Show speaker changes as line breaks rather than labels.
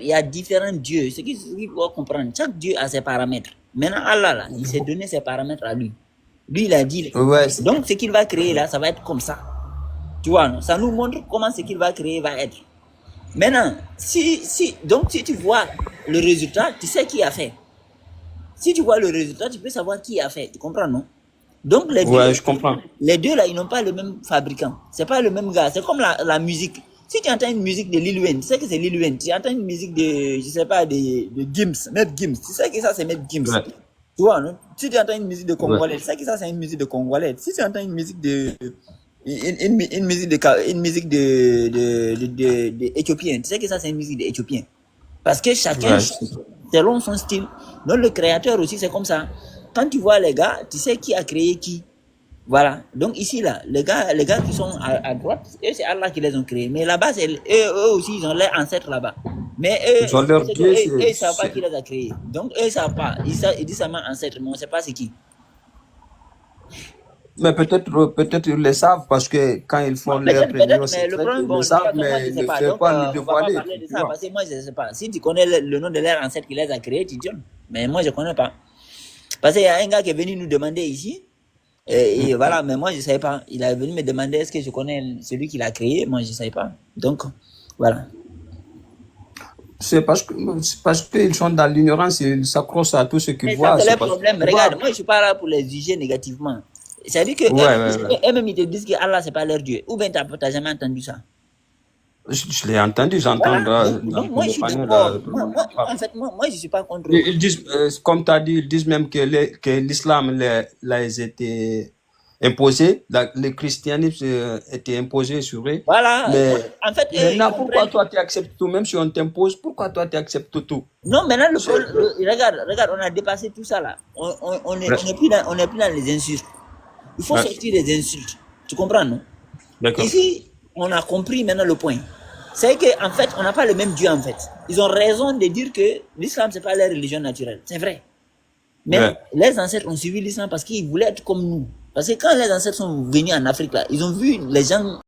il y a différents dieux. Ce qu'il faut comprendre, chaque dieu a ses paramètres. Maintenant, Allah, là, il s'est donné ses paramètres à lui. Lui, il a dit.
Ouais,
Donc, ce qu'il va créer là, ça va être comme ça. Tu vois, non? Ça nous montre comment ce qu'il va créer va être. Maintenant, donc, si tu vois le résultat, tu sais qui a fait. Si tu vois le résultat, tu peux savoir qui a fait. Tu comprends, non? Donc,
ouais, je comprends.
les deux là, ils n'ont pas le même fabricant. C'est pas le même gars. C'est comme la musique. Si tu entends une musique de Lil Wayne, tu sais que c'est Lil Wayne. Tu entends une musique de, je sais pas, de Gims, Maître Gims. Tu sais que ça, c'est Maître Gims.
Ouais,
Tu vois, non? Si tu entends une musique de
ouais,
Congolais, tu sais que ça, c'est une musique de Congolais. Si tu entends une musique de, une musique de Éthiopien, tu sais que ça, c'est une musique d'Éthiopien. Parce que chacun,
ouais,
selon son style. Donc, le créateur aussi, c'est comme ça. Quand tu vois les gars, tu sais qui a créé qui. Voilà. Donc ici, là, les gars qui sont à droite, eux, c'est Allah qui les ont créés. Mais là-bas, eux aussi, ils ont leurs ancêtres là-bas. Mais
ils ont leur Dieu,
eux, ils savent pas qui les a créés. Donc, eux, ils savent pas. Ils disent seulement ancêtre, mais on ne sait pas c'est qui.
mais peut-être ils le savent parce que quand ils font leur réunion
Mais le
secrète,
problème,
ils
bon,
le
de toute
savent,
façon, moi, je
mais
ne
ils
sais
ne
pas.
veulent
Donc,
pas nous
on va pas
dévoiler,
parler de
tu
ça
vois.
parce que moi, je ne sais pas. Si tu connais le nom de leur ancêtre qui les a créés, tu dis. Mais moi, je ne connais pas. Parce qu'il y a un gars qui est venu nous demander ici. Et voilà, mais moi, je ne savais pas. Il est venu me demander est-ce que je connais celui qui l'a créé. Moi, je ne savais pas. Donc, voilà.
C'est parce qu'ils sont dans l'ignorance, ils s'accrochent à tout ce qu'ils
Mais ça,
voient.
c'est
C'est
le
parce que,
problème.
tu
Regarde,
vois.
moi, je ne suis pas là pour les juger négativement. C'est-à-dire que
Ouais, ouais, ouais.
eux-mêmes, ils te disent que Allah, ce n'est pas leur Dieu. Ou bien, tu n'as jamais entendu ça.
Je l'ai entendu, j'entends
Voilà. Donc moi, je
le
suis
panel.
d'accord. En fait, moi, je ne suis pas contre.
Ils disent, comme tu as dit, ils disent même que l'islam les été imposé, le christianisme était imposé sur eux.
Voilà.
Mais
En fait, eux, ils
maintenant, pourquoi
comprennent.
toi tu acceptes tout, même si on t'impose, pourquoi toi tu acceptes tout?
Non, maintenant,
C'est-
regarde, on a dépassé tout ça là.
Ouais,
On est plus dans les insultes. Il faut
ouais,
sortir des insultes. Tu comprends, non?
d'accord.
Ici, on a compris maintenant le point. C'est qu'en fait, on n'a pas le même Dieu en fait. Ils ont raison de dire que l'islam, c'est pas leur religion naturelle. C'est vrai. Mais
Ouais.
les ancêtres ont suivi l'islam parce qu'ils voulaient être comme nous. Parce que quand les ancêtres sont venus en Afrique, là, ils ont vu les gens